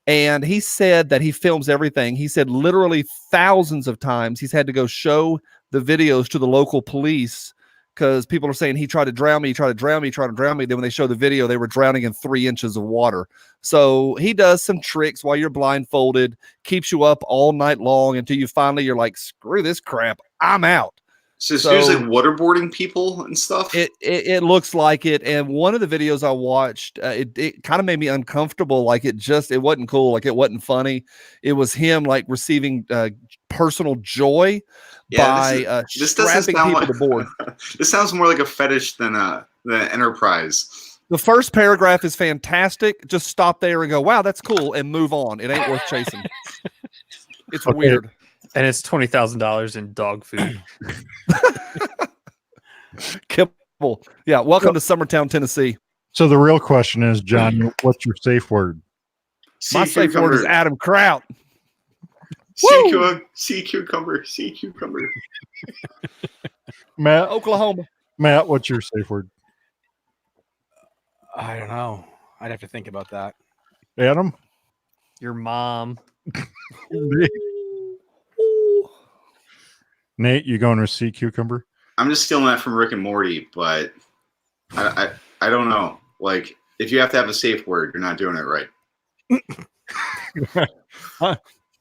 And he said that he films everything. He said literally thousands of times he's had to go show the videos to the local police because people are saying he tried to drown me, he tried to drown me, he tried to drown me. Then when they showed the video, they were drowning in 3 inches of water. So he does some tricks while you're blindfolded, keeps you up all night long until you're like, screw this crap, I'm out. So it's like waterboarding people and stuff. It looks like it. And one of the videos I watched, it kind of made me uncomfortable. Like it wasn't cool. Like it wasn't funny. It was him like receiving personal joy by strapping people to board. This sounds more like a fetish than the Enterprise. The first paragraph is fantastic. Just stop there and go, wow, that's cool, and move on. It ain't worth chasing. It's weird. And it's $20,000 in dog food. Kibble. Yeah. Welcome to Summertown, Tennessee. So the real question is, John, what's your safe word? My safe word is Adam Kraut. Sea cucumber. Matt, Oklahoma. Matt, what's your safe word? I don't know. I'd have to think about that. Adam? Your mom. Nate, you going to sea cucumber? I'm just stealing that from Rick and Morty, but I don't know. Like, if you have to have a safe word, you're not doing it right.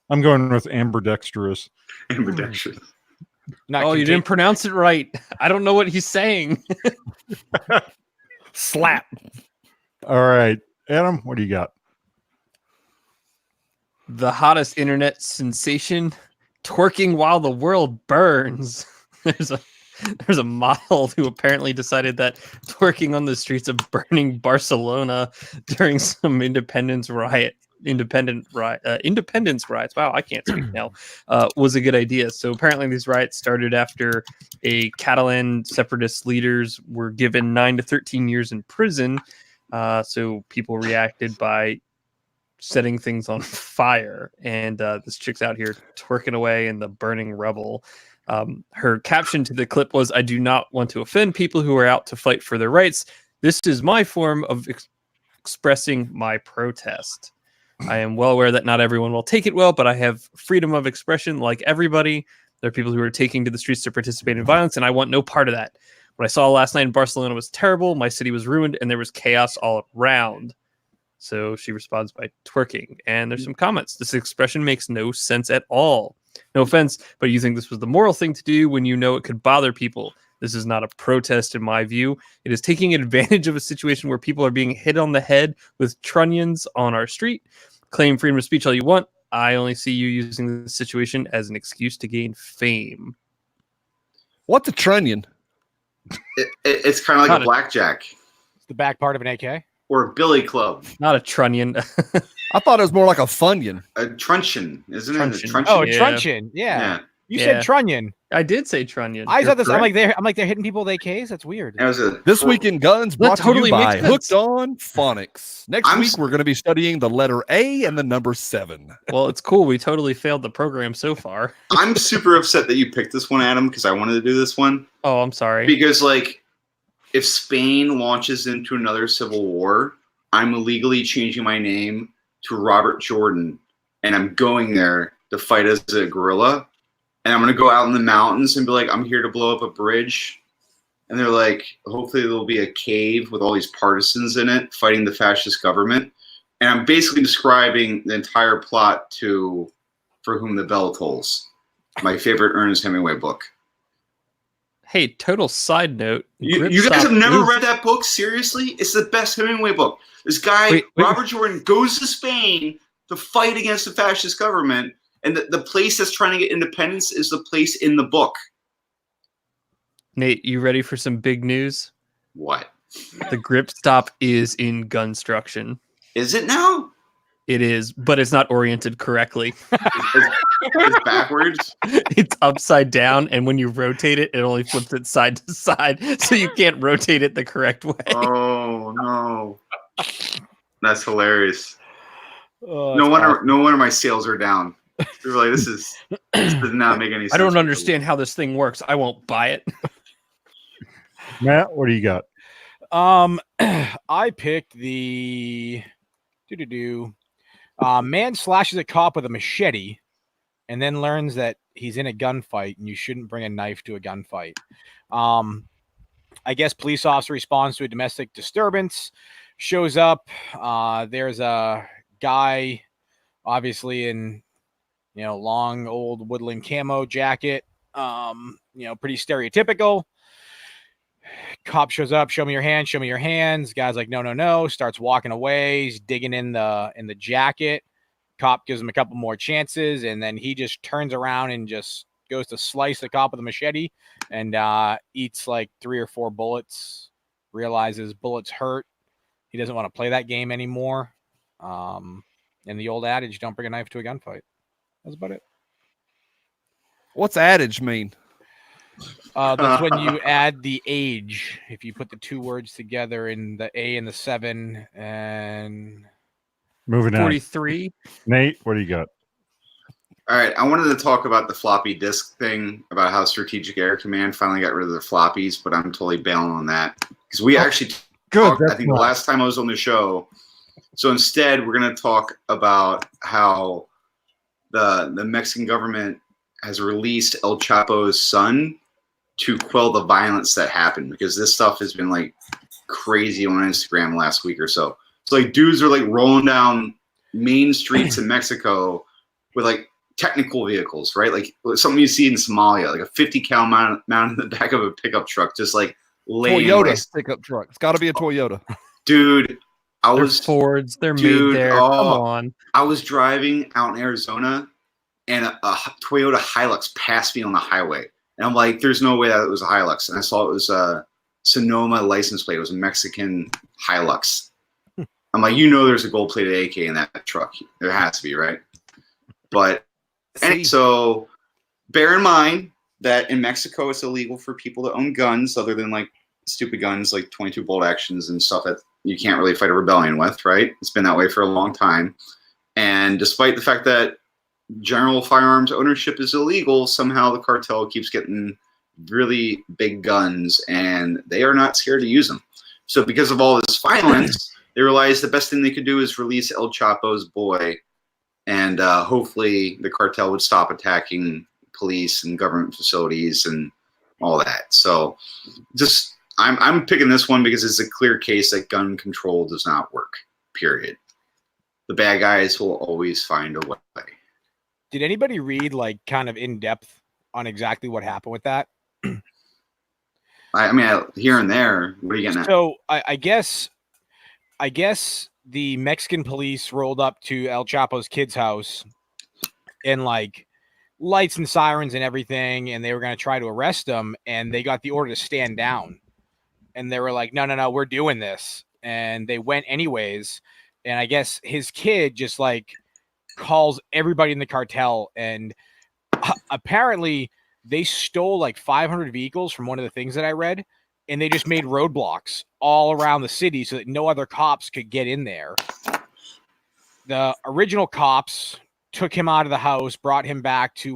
I'm going with ambidextrous. Ambidextrous. You didn't pronounce it right. I don't know what he's saying. Slap. All right. Adam, what do you got? The hottest internet sensation, twerking while the world burns. There's a model who apparently decided that twerking on the streets of burning Barcelona during some independence riots. Wow, I can't speak now. Was a good idea. So apparently these riots started after a Catalan separatist leaders were given 9 to 13 years in prison. So people reacted by setting things on fire. And this chick's out here twerking away in the burning rubble. Her caption to the clip was, "I do not want to offend people who are out to fight for their rights. This is my form of expressing my protest." I am well aware that not everyone will take it well, but I have freedom of expression like everybody. There are people who are taking to the streets to participate in violence, and I want no part of that. What I saw last night in Barcelona was terrible. My city was ruined, and there was chaos all around. So she responds by twerking. And there's some comments. This expression makes no sense at all. No offense, but you think this was the moral thing to do when you know it could bother people. This is not a protest in my view. It is taking advantage of a situation where people are being hit on the head with trunnions on our street. Claim freedom of speech all you want. I only see you using this situation as an excuse to gain fame. What's a trunnion? It's kind of like Not a a- blackjack It's the back part of an AK. or a billy club. Not a trunnion. I thought it was more like a funyun. A truncheon, isn't it? A Truncheon. truncheon. Oh, a Yeah. truncheon. Yeah. yeah. You Yeah. said trunnion. I did say trunnion. I thought this. I'm correct. like they're hitting people with AKs. That's weird. That was a This week in guns brought totally to you by makes sense. Hooked on Phonics. Next I'm week s- we're going to be studying the letter A and the number 7. Well, it's cool. We totally failed the program so far. I'm super upset that you picked this one, Adam, because I wanted to do this one. Oh, I'm sorry. Because, like, if Spain launches into another civil war, I'm illegally changing my name to Robert Jordan, and I'm going there to fight as a guerrilla. And I'm going to go out in the mountains and be like, I'm here to blow up a bridge. And they're like, hopefully there'll be a cave with all these partisans in it fighting the fascist government. And I'm basically describing the entire plot to For Whom the Bell Tolls, my favorite Ernest Hemingway book. Hey, total side note. You guys have Gripstop never is- read that book? Seriously? It's the best Hemingway book. This guy, Wait. Robert Jordan, goes to Spain to fight against the fascist government. And the place that's trying to get independence is the place in the book. Nate, you ready for some big news? What? The grip stop is in Gunstruction. Is it now? It is, but it's not oriented correctly. It's backwards? It's upside down, and when you rotate it, it only flips it side to side, so you can't rotate it the correct way. Oh, no. That's hilarious. Oh, No that's wonder my sales are down. They're like, this does not make any sense. I don't understand how this thing works. I won't buy it. Matt, what do you got? I picked the man slashes a cop with a machete and then learns that he's in a gunfight and you shouldn't bring a knife to a gunfight. I guess police officer responds to a domestic disturbance, shows up. There's a guy obviously in long old woodland camo jacket, pretty stereotypical. Cop shows up, show me your hands, show me your hands. Guy's like, no, starts walking away. He's digging in the jacket. Cop gives him a couple more chances, and then he just turns around and just goes to slice the cop with a machete and eats like 3 or 4 bullets, realizes bullets hurt. He doesn't want to play that game anymore. And the old adage, don't bring a knife to a gunfight. That's about it. What's adage mean? That's when you add the age. If you put the 2 words together in the A and the 7 and Moving on. 43. Nate, what do you got? All right, I wanted to talk about the floppy disk thing, about how Strategic Air Command finally got rid of the floppies, but I'm totally bailing on that because we actually Good. talked, I that's think the fine. last time I was on the show. So instead, we're going to talk about how the Mexican government has released El Chapo's son to quell the violence that happened, because this stuff has been like crazy on Instagram last week or so. So like dudes are like rolling down main streets in Mexico with like technical vehicles, right? Like something you see in Somalia, like a 50 cal mounted in the back of a pickup truck, just like laying Toyota waste. pickup truck. It's got to be a Toyota. Dude, I They're was Fords. They're dude, made there. oh. Come on. I was driving out in Arizona, and a Toyota Hilux passed me on the highway. And I'm like, there's no way that it was a Hilux. And I saw it was a Sonoma license plate. It was a Mexican Hilux. I'm like, there's a gold-plated AK in that truck. There has to be, right? But and so bear in mind that in Mexico, it's illegal for people to own guns other than like stupid guns like 22 bolt actions and stuff that you can't really fight a rebellion with, right? It's been that way for a long time. And despite the fact that general firearms ownership is illegal, somehow the cartel keeps getting really big guns and they are not scared to use them. So because of all this violence, they realized the best thing they could do is release El Chapo's boy, and hopefully the cartel would stop attacking police and government facilities and all that. So just I'm picking this one because it's a clear case that gun control does not work, period. The bad guys will always find a way. Did anybody read like kind of in depth on exactly what happened with that? I mean, here and there. What are you getting at? So I guess the Mexican police rolled up to El Chapo's kid's house and like lights and sirens and everything, and they were going to try to arrest him, and they got the order to stand down, and they were like, no, we're doing this, and they went anyways. And I guess his kid just like calls everybody in the cartel, and apparently they stole like 500 vehicles from one of the things that I read, and they just made roadblocks all around the city so that no other cops could get in there. The original cops took him out of the house, brought him back to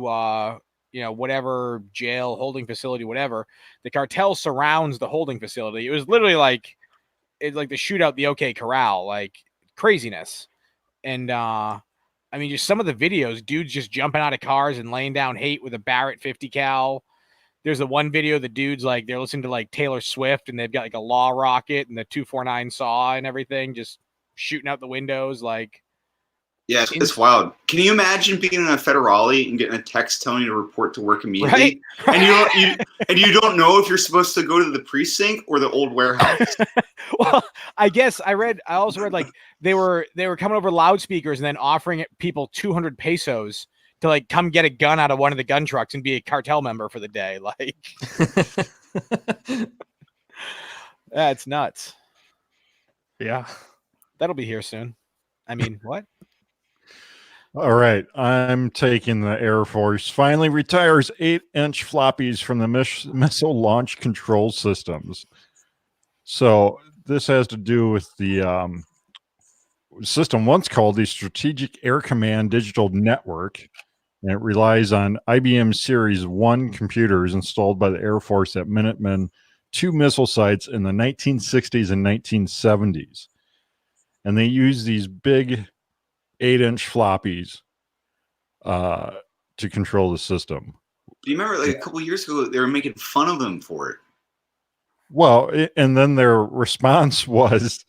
whatever jail, holding facility, whatever. The cartel surrounds the holding facility. It was literally like it's like the shootout, the OK Corral, like craziness. And I mean, just some of the videos, dudes just jumping out of cars and laying down hate with a Barrett 50 cal. There's the one video, the dudes like they're listening to like Taylor Swift, and they've got like a law rocket and the 249 saw and everything, just shooting out the windows. Like, yeah, it's wild. Can you imagine being in a federale and getting a text telling you to report to work immediately? Right? And you don't know if you're supposed to go to the precinct or the old warehouse. Well, I guess I also read like they were coming over loudspeakers and then offering people 200 pesos to like come get a gun out of one of the gun trucks and be a cartel member for the day. Like, that's nuts. Yeah. That'll be here soon. I mean, what? All right, I'm taking the Air Force. Finally retires 8-inch floppies from the missile launch control systems. So this has to do with the system once called the Strategic Air Command Digital Network, and it relies on IBM Series 1 computers installed by the Air Force at Minuteman II missile sites in the 1960s and 1970s. And they use these big 8-inch floppies to control the system. Do you remember like a couple years ago they were making fun of them for it? Well, and then their response was,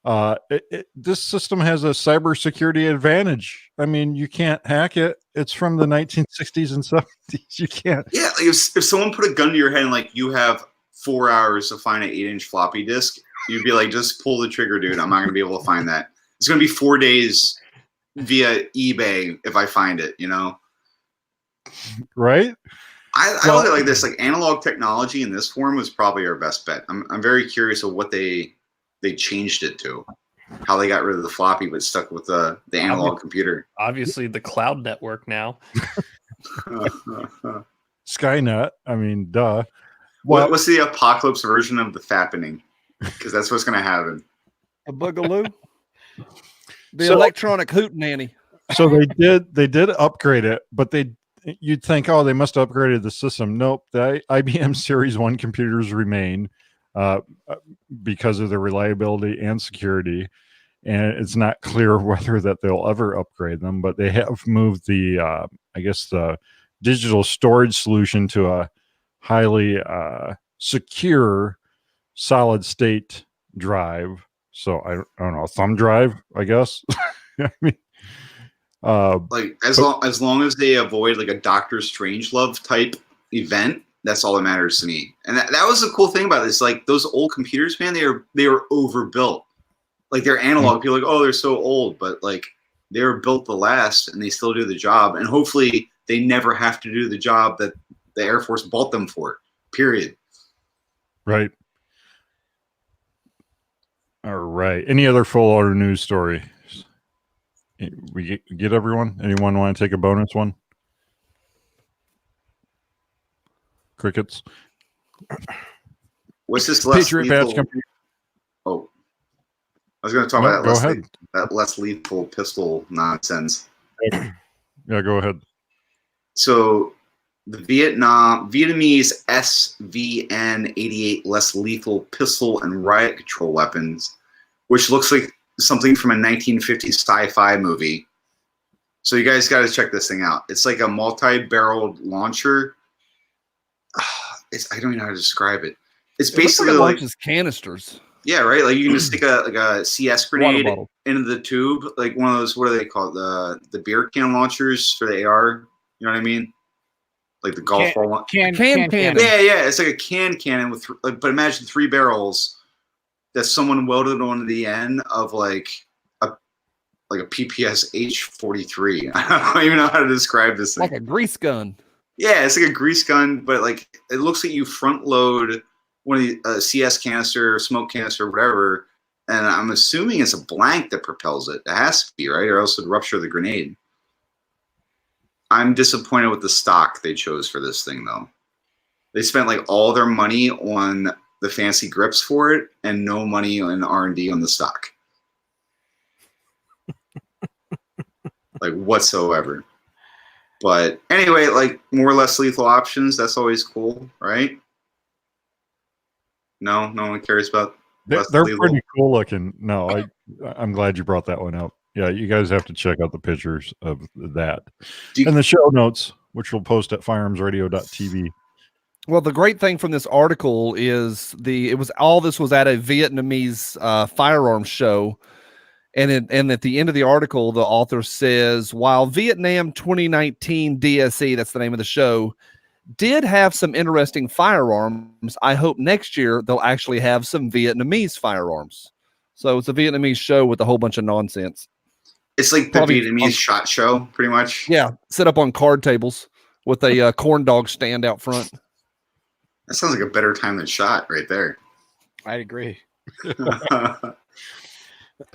this system has a cybersecurity advantage. I mean, you can't hack it. It's from the 1960s and 70s. You can't. Yeah, like if someone put a gun to your head and like you have 4 hours to find an 8-inch floppy disk, you'd be like, just pull the trigger, dude. I'm not going to be able to find that. It's going to be 4 days via eBay if I find it, you know? Right? I look at it like this, like analog technology in this form was probably our best bet. I'm very curious of what they changed it to, how they got rid of the floppy but stuck with the analog computer. Obviously, the cloud network now. Skynet. I mean, duh. What's the apocalypse version of the fappening? Because that's what's going to happen. A boogaloo. The electronic hootenanny. So they did upgrade it, but you'd think, oh, they must have upgraded the system. Nope, the IBM Series 1 computers remain because of their reliability and security, and it's not clear whether that they'll ever upgrade them, but they have moved the the digital storage solution to a highly secure solid state drive. So I don't know, a thumb drive, I guess. I mean, like as long as they avoid like a Doctor Strangelove type event, that's all that matters to me. And that was the cool thing about this. Like those old computers, man, they were overbuilt. Like they're analog. People are like, oh, they're so old, but like they were built to last, and they still do the job. And hopefully, they never have to do the job that the Air Force bought them for. Period. Right. All right. Any other full order news story? We get everyone? Anyone want to take a bonus one? Crickets. What's this less Patriot lethal? Patch Company. Oh, I was going to talk about go that less lethal pistol nonsense. Yeah, go ahead. So the Vietnamese SVN-88 less lethal pistol and riot control weapons which looks like something from a 1950s sci-fi movie. So you guys got to check this thing out. It's like a multi-barreled launcher. I don't even know how to describe it. It's basically it like launches canisters. yeah, right. Like you can just stick a CS Water grenade bottle. into the tube, like one of those. What are they called? The beer can launchers for the AR. You know what I mean? Like the golf ball one. Can Yeah, yeah. It's like a cannon with, but imagine 3 barrels that someone welded onto the end of like a PPS H-43. I don't even know how to describe this thing. Like a grease gun. Yeah, it's like a grease gun, but like it looks like you front load one of the CS canister, smoke canister, whatever, and I'm assuming it's a blank that propels it. It has to be, right, or else it'd rupture the grenade. I'm disappointed with the stock they chose for this thing, though. They spent like all their money on the fancy grips for it, and no money in R&D on the stock, like whatsoever. But anyway, like more or less lethal options. That's always cool, right? No one cares about. They're lethal? pretty cool looking. No, I'm glad you brought that one up. Yeah, you guys have to check out the pictures of that and the show notes, which we'll post at firearmsradio.tv. Well, the great thing from this article is this was at a Vietnamese firearms show. And at the end of the article, the author says, while Vietnam 2019 DSE, that's the name of the show, did have some interesting firearms, I hope next year they'll actually have some Vietnamese firearms. So it's a Vietnamese show with a whole bunch of nonsense. It's like the Vietnamese shot show, pretty much. Yeah, set up on card tables with a corn dog stand out front. That sounds like a better time than shot right there. I agree.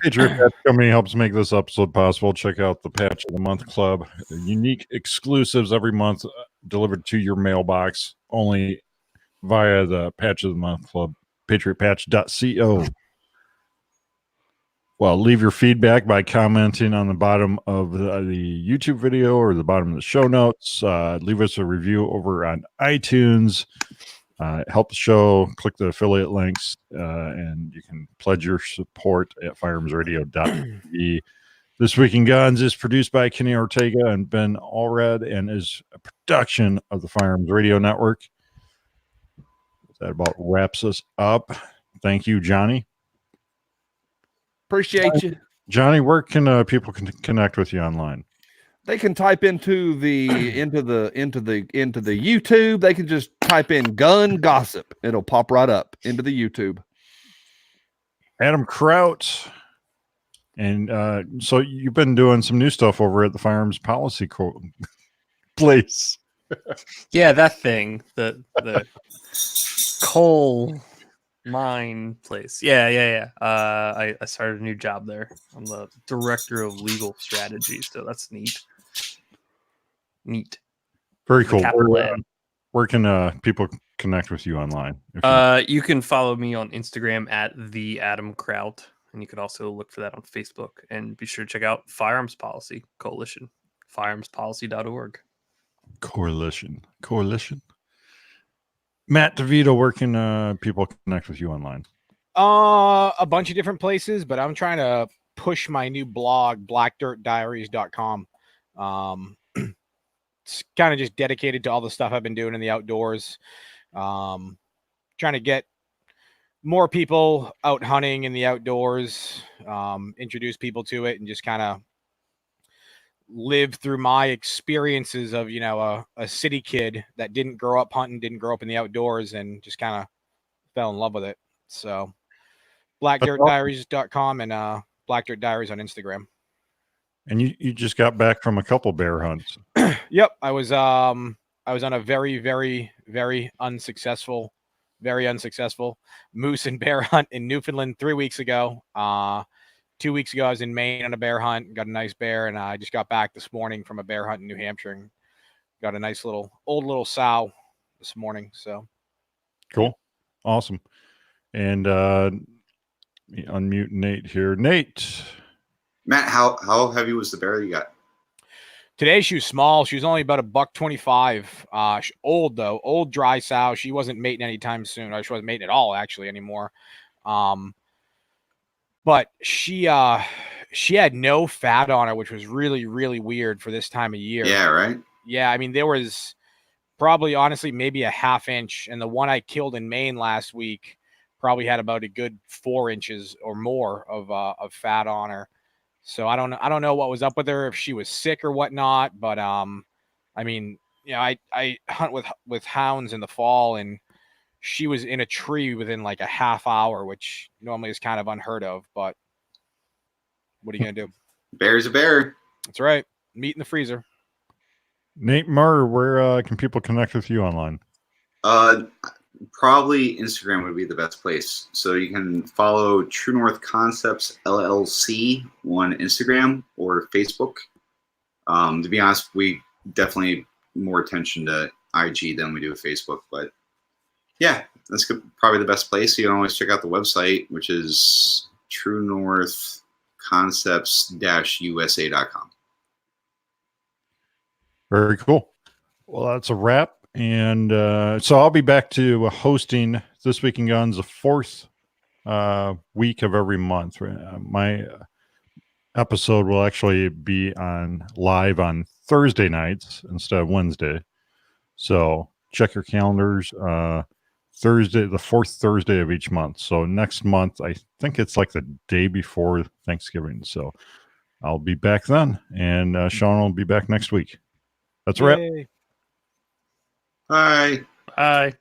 Patriot Patch Company helps make this episode possible. Check out the Patch of the Month Club. Unique exclusives every month delivered to your mailbox only via the Patch of the Month Club, patriotpatch.co. Well, leave your feedback by commenting on the bottom of the YouTube video or the bottom of the show notes. Leave us a review over on iTunes. Help the show. Click the affiliate links, and you can pledge your support at firearmsradio.tv. This Week in Guns is produced by Kenny Ortega and Ben Allred and is a production of the Firearms Radio Network. That about wraps us up. Thank you, Johnny. Appreciate you. Johnny, where can people connect with you online? They can type into the YouTube. They can just type in gun gossip. It'll pop right up into the YouTube. Adam Kraut. And so you've been doing some new stuff over at the Firearms Policy place. Yeah, that thing. The coal mine place. Yeah. I started a new job there. I'm the director of legal strategy, so that's neat. Very cool. Capital N. Where can people connect with you online? You can follow me on Instagram at the Adam Kraut, and you can also look for that on Facebook. And be sure to check out Firearms Policy Coalition, firearmspolicy.org. Coalition. Matt DeVito, where can people connect with you online? A bunch of different places, but I'm trying to push my new blog, blackdirtdiaries.com. It's kind of just dedicated to all the stuff I've been doing in the outdoors. Trying to get more people out hunting in the outdoors, introduce people to it, and just kind of live through my experiences of, a city kid that didn't grow up hunting, didn't grow up in the outdoors, and just kind of fell in love with it. So blackdirtdiaries.com and Black Dirt Diaries on Instagram. And you just got back from a couple bear hunts. Yep, I was on a very, very, very unsuccessful moose and bear hunt in Newfoundland 3 weeks ago. 2 weeks ago, I was in Maine on a bear hunt, got a nice bear, and I just got back this morning from a bear hunt in New Hampshire and got a nice little sow this morning. So cool, awesome. And unmute Nate here. Nate, Matt, how heavy was the bear you got? Today she was small. She was only about $125. Old dry sow. She wasn't mating anytime soon. Or she wasn't mating at all actually anymore. But but she had no fat on her, which was really, really weird for this time of year. Yeah, right. Yeah, I mean, there was probably honestly maybe a half inch, and the one I killed in Maine last week probably had about a good 4 inches or more of fat on her. So I don't know what was up with her, if she was sick or whatnot, but I mean, you know, I hunt with hounds in the fall, and she was in a tree within like a half hour, which normally is kind of unheard of, but what are you gonna do? Bear's a bear. That's right. Meat in the freezer. Nate Murr, where can people connect with you online? Probably Instagram would be the best place. So you can follow True North Concepts LLC on Instagram or Facebook. To be honest, we definitely more attention to IG than we do Facebook, but yeah, that's probably the best place. You can always check out the website, which is truenorthconcepts-usa.com. Very cool. Well, that's a wrap. And so I'll be back to hosting This Week in Guns the fourth week of every month. My episode will actually be live on Thursday nights instead of Wednesday. So check your calendars. Thursday, the fourth Thursday of each month. So next month, I think it's like the day before Thanksgiving. So I'll be back then, and Sean will be back next week. That's a wrap. Yay. Bye. Bye.